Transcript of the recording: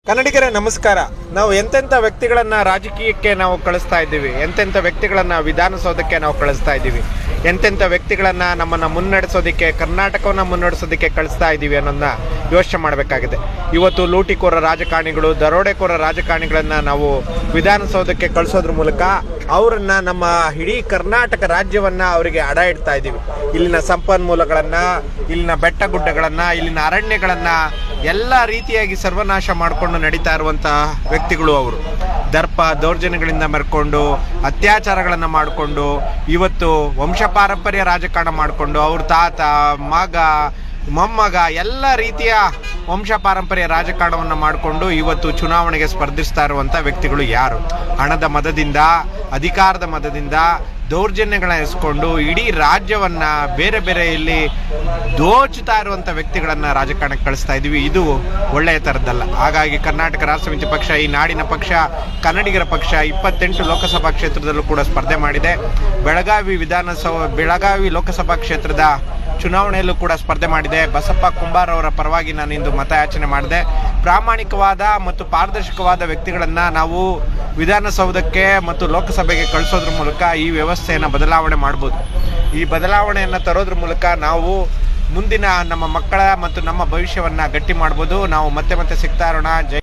ಕನ್ನಡಿಗರೇ ನಮಸ್ಕಾರ. ನಾವು ಎಂತೆಂಥ ವ್ಯಕ್ತಿಗಳನ್ನ ರಾಜಕೀಯಕ್ಕೆ ನಾವು ಕಳಿಸ್ತಾ ಇದ್ದೀವಿ, ಎಂತೆಂಥ ವ್ಯಕ್ತಿಗಳನ್ನ ವಿಧಾನಸೌಧಕ್ಕೆ ನಾವು ಕಳಿಸ್ತಾ ಇದ್ದೀವಿ, ಎಂತೆಂಥ ವ್ಯಕ್ತಿಗಳನ್ನ ನಮ್ಮನ್ನು ಮುನ್ನಡೆಸೋದಕ್ಕೆ, ಕರ್ನಾಟಕವನ್ನು ಮುನ್ನಡೆಸೋದಕ್ಕೆ ಕಳಿಸ್ತಾ ಇದ್ದೀವಿ ಅನ್ನೋದನ್ನ ಯೋಚನೆ ಮಾಡಬೇಕಾಗಿದೆ. ಇವತ್ತು ಲೂಟಿಕೋರ ರಾಜಕಾರಣಿಗಳು, ದರೋಡೆಕೋರ ರಾಜಕಾರಣಿಗಳನ್ನು ನಾವು ವಿಧಾನಸೌಧಕ್ಕೆ ಕಳಿಸೋದ್ರ ಮೂಲಕ ಅವರನ್ನು, ನಮ್ಮ ಇಡೀ ಕರ್ನಾಟಕ ರಾಜ್ಯವನ್ನು ಅವರಿಗೆ ಅಡ ಇಡ್ತಾ ಇದ್ದೀವಿ. ಇಲ್ಲಿನ ಸಂಪನ್ಮೂಲಗಳನ್ನು, ಇಲ್ಲಿನ ಬೆಟ್ಟ ಗುಡ್ಡಗಳನ್ನು, ಇಲ್ಲಿನ ಅರಣ್ಯಗಳನ್ನು ಎಲ್ಲ ರೀತಿಯಾಗಿ ಸರ್ವನಾಶ ಮಾಡಿಕೊಂಡು ನಡೀತಾ ಇರುವಂತಹ ವ್ಯಕ್ತಿಗಳು ಅವರು. ದರ್ಪ ದೌರ್ಜನ್ಯಗಳಿಂದ ಮೆರ್ಕೊಂಡು, ಅತ್ಯಾಚಾರಗಳನ್ನು ಮಾಡಿಕೊಂಡು, ಇವತ್ತು ವಂಶ ಪಾರಂಪರ್ಯ ರಾಜಕಾರಣ ಮಾಡಿಕೊಂಡು ಅವ್ರ ತಾತ, ಮಗ, ಮೊಮ್ಮಗ ಎಲ್ಲ ರೀತಿಯ ವಂಶ ಪಾರಂಪರ್ಯ ರಾಜಕಾರಣವನ್ನು ಮಾಡಿಕೊಂಡು ಇವತ್ತು ಚುನಾವಣೆಗೆ ಸ್ಪರ್ಧಿಸ್ತಾ ಇರುವಂಥ ವ್ಯಕ್ತಿಗಳು ಯಾರು? ಹಣದ ಮದದಿಂದ, ಅಧಿಕಾರದ ಮದದಿಂದ ದೌರ್ಜನ್ಯಗಳನ್ನ ಎಸ್ಕೊಂಡು ಇಡೀ ರಾಜ್ಯವನ್ನು ಬೇರೆ ಬೇರೆಯಲ್ಲಿ ದೋಚುತ್ತಾ ಇರುವಂಥ ವ್ಯಕ್ತಿಗಳನ್ನು ರಾಜಕಾರಣಕ್ಕೆ ಕಳಿಸ್ತಾ ಇದ್ದೀವಿ. ಇದು ಒಳ್ಳೆಯ ಥರದ್ದಲ್ಲ. ಹಾಗಾಗಿ ಕರ್ನಾಟಕ ರಾಷ್ಟ್ರ ಸಮಿತಿ ಪಕ್ಷ, ಈ ನಾಡಿನ ಪಕ್ಷ, ಕನ್ನಡಿಗರ ಪಕ್ಷ 28 ಲೋಕಸಭಾ ಕ್ಷೇತ್ರದಲ್ಲೂ ಕೂಡ ಸ್ಪರ್ಧೆ ಮಾಡಿದೆ. ಬೆಳಗಾವಿ ಲೋಕಸಭಾ ಕ್ಷೇತ್ರದ ಚುನಾವಣೆಯಲ್ಲೂ ಕೂಡ ಸ್ಪರ್ಧೆ ಮಾಡಿದೆ. ಬಸಪ್ಪ ಕುಂಬಾರ್ ಅವರ ಪರವಾಗಿ ನಾನು ಇಂದು ಮತಯಾಚನೆ ಮಾಡಿದೆ. ಪ್ರಾಮಾಣಿಕವಾದ ಮತ್ತು ಪಾರದರ್ಶಕವಾದ ವ್ಯಕ್ತಿಗಳನ್ನು ನಾವು ವಿಧಾನಸೌಧಕ್ಕೆ ಮತ್ತು ಲೋಕಸಭೆಗೆ ಕಳಿಸೋದ್ರ ಮೂಲಕ ಈ ವ್ಯವಸ್ಥೆಯನ್ನು ಬದಲಾವಣೆ ಮಾಡ್ಬೋದು. ಈ ಬದಲಾವಣೆಯನ್ನು ತರೋದ್ರ ಮೂಲಕ ನಾವು ಮುಂದಿನ ನಮ್ಮ ಮಕ್ಕಳ ಮತ್ತು ನಮ್ಮ ಭವಿಷ್ಯವನ್ನು ಗಟ್ಟಿ ಮಾಡ್ಬೋದು. ನಾವು ಮತ್ತೆ ಸಿಗ್ತಾ ಇರೋಣ. ಜೈ